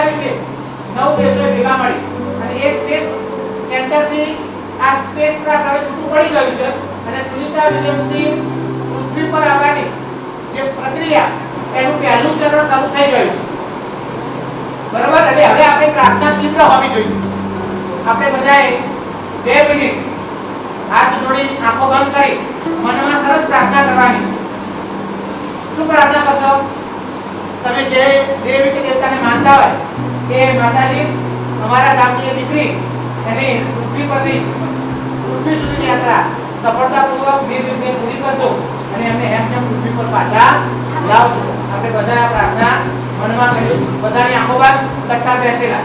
બનાવ્યું છે 9 દેશોએ ભેગા મળી અને એ સ્પેસ સેન્ટરથી આ સ્પેસ ક્રાફ્ટ હવે છૂટું પડી ગયું છે અને સુનિતા વિલિયમ્સની પૃથ્વી પર આવવાની જે પ્રક્રિયા એનું પહેલું ચરણ શરૂ થઈ ગયું છે બરાબર એટલે હવે આપણે પ્રાર્થના તીવ્ર હોવી જોઈએ આપણે બધાએ 2 મિનિટ હાથ જોડી આંખો બંધ કરી મનમાં સરસ પ્રાર્થના કરવાની છે શું પ્રાર્થના કરશો તમે જે દેવી કે દેવતાને માનતા હોય કે માતાજી અમારા ગામની દીકરી એની પૃથ્વી પરની પૃથ્વી સુધીની યાત્રા સફળતાપૂર્વક નિર્વિઘ્ને પૂરી કરજો અને એમને એમને પૃથ્વી પર પાછા લાવજો આપણે બધા આ પ્રાર્થના મનમાં કરીશું બધાની આંખો બંધ તત્કાળ બેસેલા